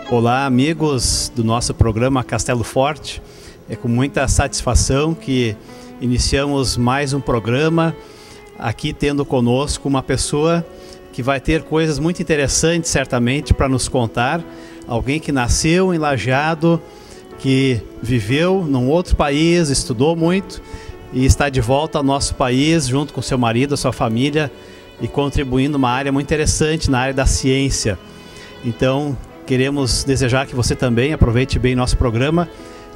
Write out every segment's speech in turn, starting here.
Olá, amigos do nosso programa Castelo Forte. É com muita satisfação que iniciamos mais um programa, aqui tendo conosco uma pessoa que vai ter coisas muito interessantes, certamente, para nos contar. Alguém que nasceu em Lajeado, que viveu num outro país, estudou muito e está de volta ao nosso país, junto com seu marido, a sua família, e contribuindo numa área muito interessante, na área da ciência. Então, queremos desejar que você também aproveite bem nosso programa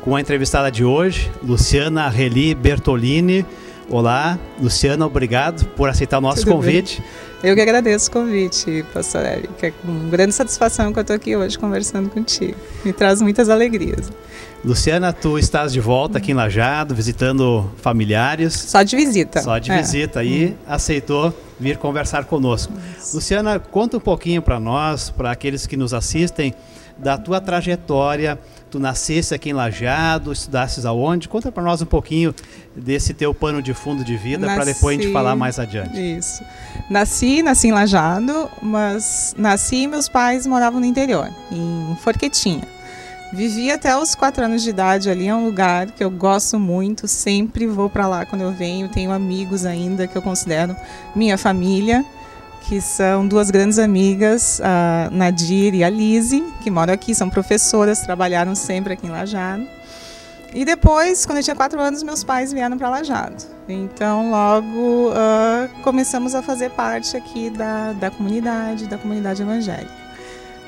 com a entrevistada de hoje, Luciana Reli Bertolini. Olá, Luciana, obrigado por aceitar o nosso convite. Eu que agradeço o convite, pastor Eric. É com grande satisfação que eu estou aqui hoje conversando contigo. Me traz muitas alegrias. Luciana, tu estás de volta aqui em Lajeado, visitando familiares. Só de visita. Só de visita e aceitou vir conversar conosco. Isso. Luciana, conta um pouquinho para nós, para aqueles que nos assistem, da tua trajetória. Tu nasceste aqui em Lajeado, estudastes aonde? Conta para nós um pouquinho desse teu pano de fundo de vida, para depois a gente falar mais adiante. Isso. Nasci em Lajeado, mas nasci e meus pais moravam no interior, em Forquetinha. Vivi até os 4 anos de idade ali, é um lugar que eu gosto muito, sempre vou para lá quando eu venho, tenho amigos ainda que eu considero minha família, que são 2 grandes amigas, a Nadir e a Lise, que moram aqui, são professoras, trabalharam sempre aqui em Lajeado. E depois, quando eu tinha 4 anos, meus pais vieram para Lajeado. Então, logo começamos a fazer parte aqui da comunidade evangélica.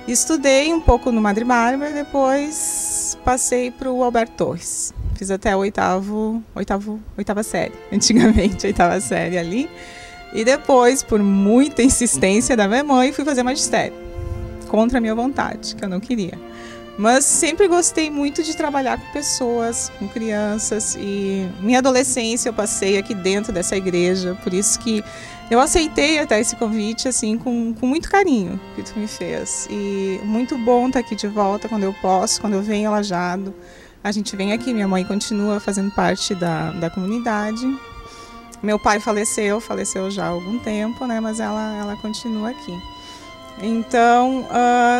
Estudei um pouco no Madre Bárbara, depois passei para o Alberto Torres. Fiz até a oitava série, antigamente, 8ª série ali. E depois, por muita insistência da minha mãe, fui fazer magistério, contra a minha vontade, que eu não queria. Mas sempre gostei muito de trabalhar com pessoas, com crianças, e minha adolescência eu passei aqui dentro dessa igreja, por isso que eu aceitei até esse convite assim com muito carinho que tu me fez. E muito bom estar aqui de volta quando eu posso, quando eu venho a Lajeado. A gente vem aqui, minha mãe continua fazendo parte da comunidade. Meu pai faleceu já há algum tempo, né? Mas ela continua aqui. Então,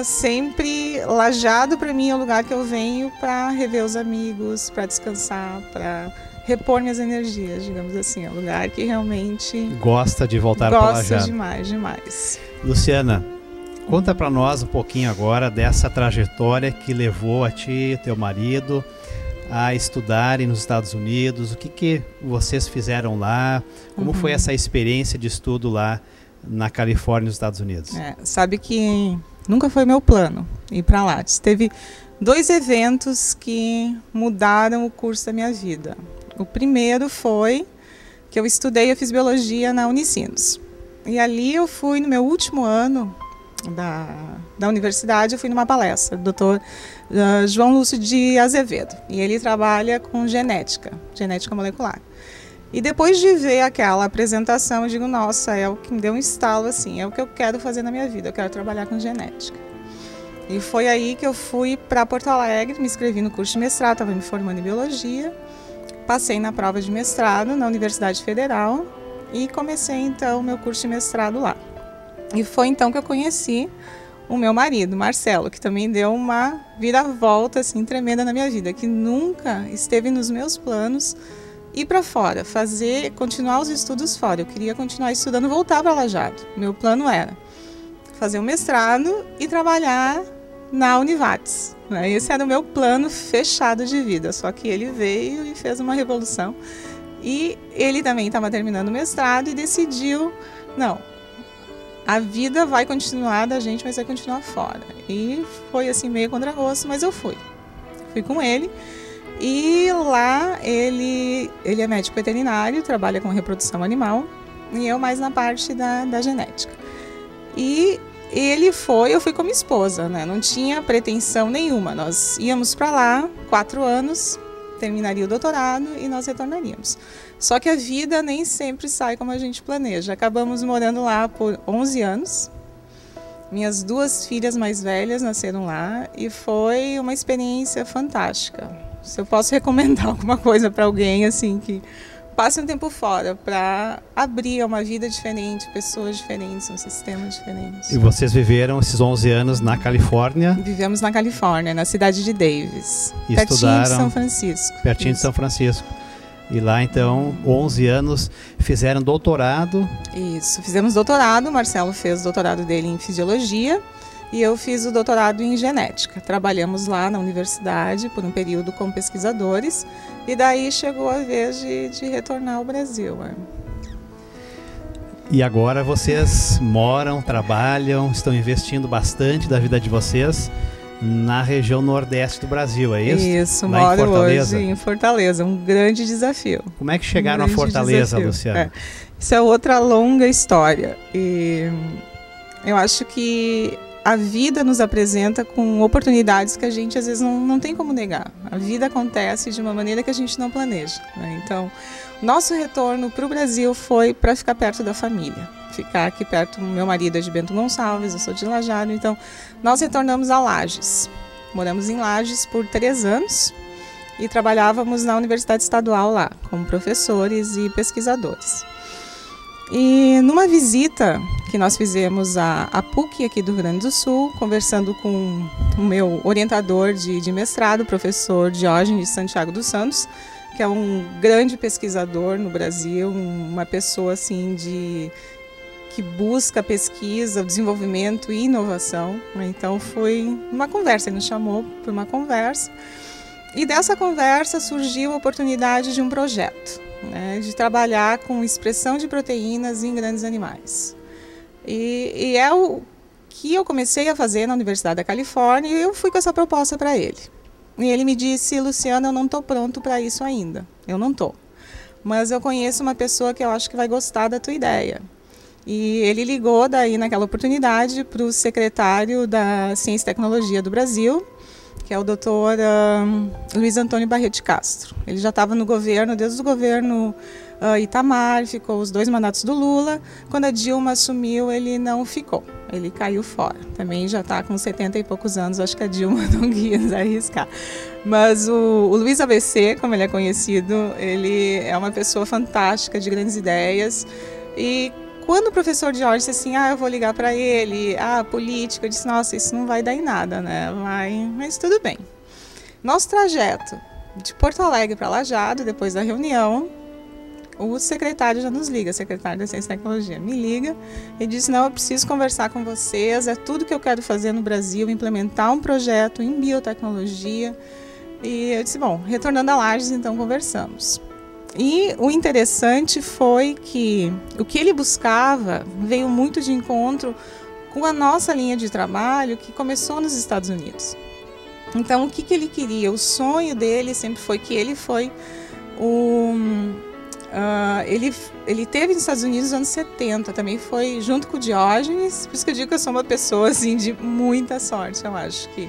sempre Lajeado para mim é o lugar que eu venho para rever os amigos, para descansar, para repor minhas energias, digamos assim. É um lugar que realmente gosta de voltar para Lajeado. Gosto demais, demais. Luciana, conta para nós um pouquinho agora dessa trajetória que levou a ti e teu marido a estudarem nos Estados Unidos. O que vocês fizeram lá? Como foi essa experiência de estudo lá na Califórnia, nos Estados Unidos? Sabe que nunca foi meu plano ir para lá. Teve 2 eventos que mudaram o curso da minha vida. O primeiro foi que eu fiz biologia na Unicinos. E ali eu fui, no meu último ano da universidade, eu fui numa palestra do Dr. João Lúcio de Azevedo. E ele trabalha com genética molecular. E depois de ver aquela apresentação, eu digo, nossa, é o que me deu um estalo, assim, é o que eu quero fazer na minha vida, eu quero trabalhar com genética. E foi aí que eu fui para Porto Alegre, me inscrevi no curso de mestrado, estava me formando em biologia, passei na prova de mestrado na Universidade Federal e comecei então o meu curso de mestrado lá. E foi então que eu conheci o meu marido, Marcelo, que também deu uma viravolta assim, tremenda na minha vida, que nunca esteve nos meus planos ir para fora, continuar os estudos fora. Eu queria continuar estudando, voltar para Lajeado. Meu plano era fazer um mestrado e trabalhar na Univates. Esse era o meu plano fechado de vida, só que ele veio e fez uma revolução. E ele também estava terminando o mestrado e decidiu, não, a vida vai continuar da gente, mas vai continuar fora. E foi assim meio contra-gosto, mas eu fui com ele. E lá ele é médico veterinário, trabalha com reprodução animal, e eu mais na parte da genética. E eu fui com minha esposa, né? Não tinha pretensão nenhuma. Nós íamos para lá 4 anos, terminaria o doutorado e nós retornaríamos. Só que a vida nem sempre sai como a gente planeja. Acabamos morando lá por 11 anos. Minhas 2 filhas mais velhas nasceram lá e foi uma experiência fantástica. Se eu posso recomendar alguma coisa para alguém assim que passe um tempo fora para abrir uma vida diferente, pessoas diferentes, um sistema diferente. E vocês viveram esses 11 anos na Califórnia? Vivemos na Califórnia, na cidade de Davis, E pertinho estudaram de São Francisco. Pertinho de São Francisco. E lá, então, 11 anos, fizeram doutorado. Isso, fizemos doutorado, o Marcelo fez o doutorado dele em fisiologia e eu fiz o doutorado em genética. Trabalhamos lá na universidade por um período como pesquisadores e daí chegou a vez de retornar ao Brasil. E agora vocês moram, trabalham, estão investindo bastante da vida de vocês na região nordeste do Brasil, é isso? Isso, lá moro em Fortaleza. hoje em Fortaleza, um grande desafio. Como é que chegaram a Fortaleza, Luciana? Isso é outra longa história. E eu acho que a vida nos apresenta com oportunidades que a gente às vezes não tem como negar. A vida acontece de uma maneira que a gente não planeja, né? Então, nosso retorno para o Brasil foi para ficar perto da família. Ficar aqui perto, meu marido é de Bento Gonçalves, eu sou de Lajeado, então nós retornamos a Lages. Moramos em Lages por 3 anos e trabalhávamos na Universidade Estadual lá, como professores e pesquisadores. E numa visita que nós fizemos à PUC aqui do Rio Grande do Sul, conversando com o meu orientador de mestrado, o professor Diógenes Santiago dos Santos, que é um grande pesquisador no Brasil, uma pessoa assim que busca pesquisa, desenvolvimento e inovação. Então foi uma conversa, ele nos chamou para uma conversa e dessa conversa surgiu a oportunidade de um projeto, né, de trabalhar com expressão de proteínas em grandes animais. E é o que eu comecei a fazer na Universidade da Califórnia e eu fui com essa proposta para ele. E ele me disse: Luciana, eu não estou pronto para isso ainda, eu não estou. Mas eu conheço uma pessoa que eu acho que vai gostar da tua ideia. E ele ligou daí naquela oportunidade para o secretário da Ciência e Tecnologia do Brasil, que é o doutor Luiz Antônio Barreto de Castro. Ele já estava no governo, desde o governo Itamar, ficou os 2 mandatos do Lula. Quando a Dilma assumiu, ele não ficou, ele caiu fora. Também já está com 70 e poucos anos, acho que a Dilma não quis arriscar. Mas o Luiz ABC, como ele é conhecido, ele é uma pessoa fantástica, de grandes ideias. E quando o professor Jorge disse assim, eu vou ligar para ele, política, eu disse, nossa, isso não vai dar em nada, né? Mas tudo bem. Nosso trajeto de Porto Alegre para Lajeado, depois da reunião, o secretário já nos liga, o secretário da Ciência e Tecnologia me liga e diz, não, eu preciso conversar com vocês, é tudo que eu quero fazer no Brasil, implementar um projeto em biotecnologia. E eu disse, bom, retornando a Lages, então conversamos. E o interessante foi que o que ele buscava veio muito de encontro com a nossa linha de trabalho que começou nos Estados Unidos. Então, o que ele queria? O sonho dele sempre foi que ele foi ele teve nos Estados Unidos nos anos 70, também foi junto com o Diógenes, por isso que eu digo que eu sou uma pessoa assim, de muita sorte, eu acho que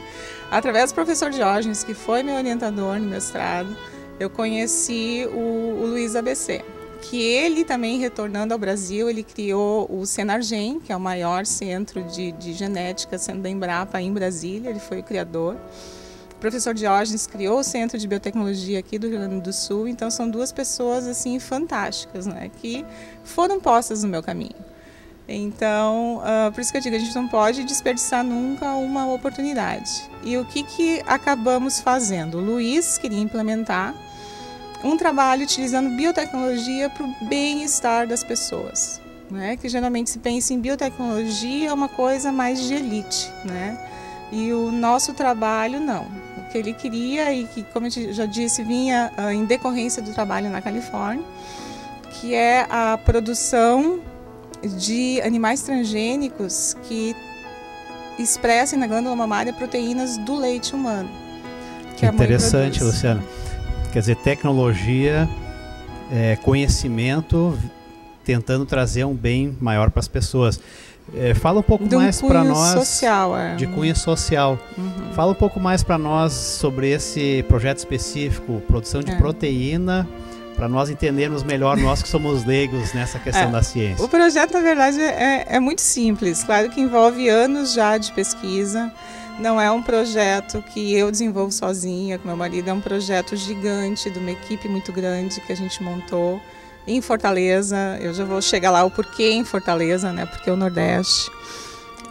através do professor Diógenes, que foi meu orientador no mestrado, eu conheci o Luiz ABC, que ele também, retornando ao Brasil, ele criou o Senargen, que é o maior centro de genética, sendo da Embrapa em Brasília, ele foi o criador. O professor Diógenes criou o Centro de Biotecnologia aqui do Rio Grande do Sul, então são 2 pessoas assim fantásticas, né, que foram postas no meu caminho. Então, por isso que eu digo, a gente não pode desperdiçar nunca uma oportunidade. E o que acabamos fazendo? O Luiz queria implementar um trabalho utilizando biotecnologia para o bem-estar das pessoas, né? Que geralmente se pensa em biotecnologia é uma coisa mais de elite, né? E o nosso trabalho não. O que ele queria, e que, como eu já disse, vinha em decorrência do trabalho na Califórnia, que é a produção de animais transgênicos que expressem na glândula mamária proteínas do leite humano. Que interessante, Luciana. Quer dizer, tecnologia, conhecimento, tentando trazer um bem maior para as pessoas. Fala um pouco mais para nós social, de cunho social. Uhum. Fala um pouco mais para nós sobre esse projeto específico, produção de proteína, para nós entendermos melhor, nós que somos leigos nessa questão da ciência. O projeto, na verdade, é muito simples. Claro que envolve anos já de pesquisa. Não é um projeto que eu desenvolvo sozinha com meu marido, é um projeto gigante, de uma equipe muito grande que a gente montou em Fortaleza. Eu já vou chegar lá o porquê em Fortaleza, né? Porque é o Nordeste.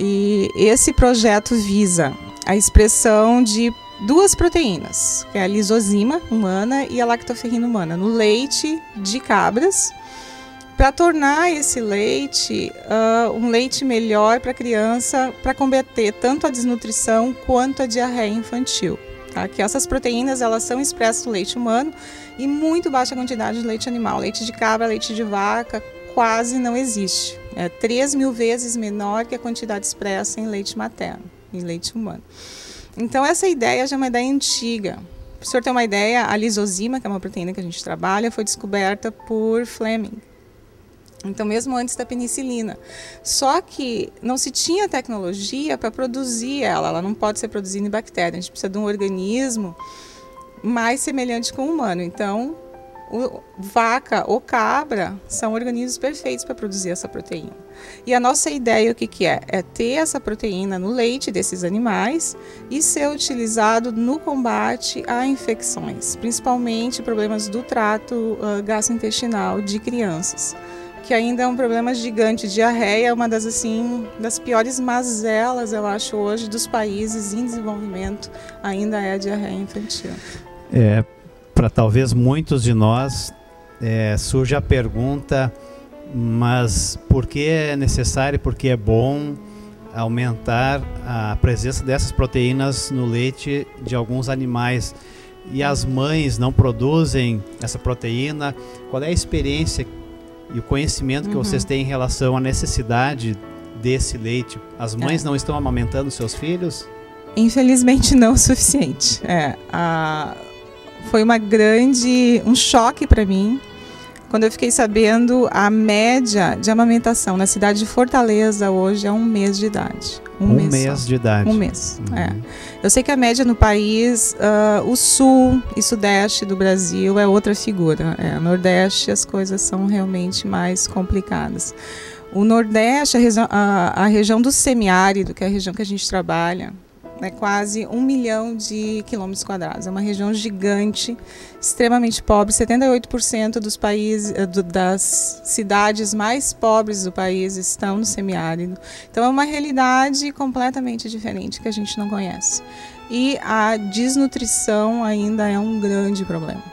E esse projeto visa a expressão de duas proteínas, que é a lisozima humana e a lactoferrina humana, no leite de cabras, para tornar esse leite um leite melhor para a criança, para combater tanto a desnutrição quanto a diarreia infantil. Tá? Que essas proteínas elas são expressas no leite humano e muito baixa quantidade de leite animal. Leite de cabra, leite de vaca quase não existe. É 3.000 vezes menor que a quantidade expressa em leite materno, em leite humano. Então essa ideia já é uma ideia antiga. Para o senhor ter uma ideia, a lisozima, que é uma proteína que a gente trabalha, foi descoberta por Fleming. Então, mesmo antes da penicilina. Só que não se tinha tecnologia para produzir ela não pode ser produzida em bactéria. A gente precisa de um organismo mais semelhante com o humano. Então, vaca ou cabra são organismos perfeitos para produzir essa proteína. E a nossa ideia, o que é? É ter essa proteína no leite desses animais e ser utilizado no combate a infecções, principalmente problemas do trato gastrointestinal de crianças, que ainda é um problema gigante. Diarreia é uma das piores mazelas, eu acho, hoje dos países em desenvolvimento, ainda é a diarreia infantil. Para talvez muitos de nós surge a pergunta, mas por que é necessário, por que é bom aumentar a presença dessas proteínas no leite de alguns animais? E as mães não produzem essa proteína? Qual é a experiência e o conhecimento que vocês têm em relação à necessidade desse leite? As mães não estão amamentando seus filhos? Infelizmente não o suficiente. Foi um choque para mim quando eu fiquei sabendo a média de amamentação na cidade de Fortaleza hoje é 1 mês de idade. Um mês de idade. Um mês. Eu sei que a média no país, o sul e sudeste do Brasil é outra figura. Nordeste as coisas são realmente mais complicadas. O Nordeste, a região do semiárido, que é a região que a gente trabalha, é quase 1 milhão de quilômetros quadrados. É uma região gigante, extremamente pobre. 78% dos países, das cidades mais pobres do país estão no semiárido. Então é uma realidade completamente diferente que a gente não conhece. E a desnutrição ainda é um grande problema.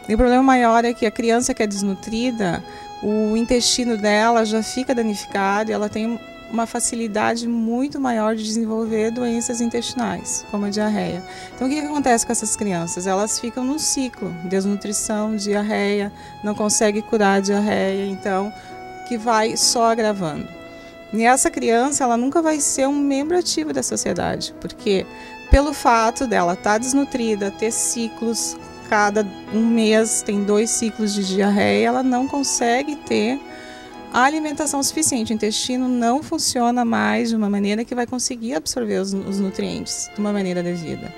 E o problema maior é que a criança que é desnutrida, o intestino dela já fica danificado e ela tem uma facilidade muito maior de desenvolver doenças intestinais, como a diarreia. Então, o que acontece com essas crianças? Elas ficam num ciclo, desnutrição, diarreia, não consegue curar a diarreia, então, que vai só agravando. E essa criança, ela nunca vai ser um membro ativo da sociedade, porque pelo fato dela estar desnutrida, ter ciclos, cada 1 mês tem 2 ciclos de diarreia, ela não consegue ter a alimentação suficiente. O intestino não funciona mais de uma maneira que vai conseguir absorver os nutrientes de uma maneira devida.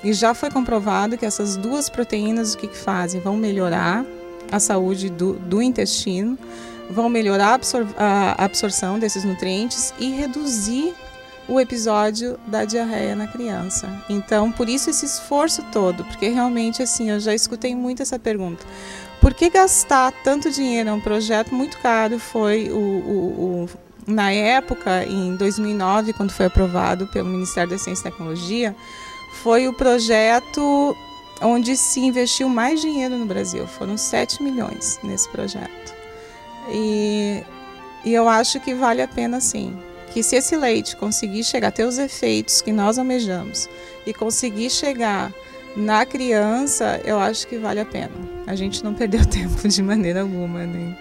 E já foi comprovado que essas 2 proteínas o que fazem? Vão melhorar a saúde do intestino, vão melhorar a absorção desses nutrientes e reduzir o episódio da diarreia na criança. Então, por isso esse esforço todo, porque realmente assim, eu já escutei muito essa pergunta. Por que gastar tanto dinheiro? É um projeto muito caro. Foi na época, em 2009, quando foi aprovado pelo Ministério da Ciência e Tecnologia, foi o projeto onde se investiu mais dinheiro no Brasil. Foram 7 milhões nesse projeto. E eu acho que vale a pena sim. Que se esse leite conseguir chegar a ter os efeitos que nós almejamos e conseguir chegar na criança, eu acho que vale a pena. A gente não perdeu tempo de maneira alguma, né?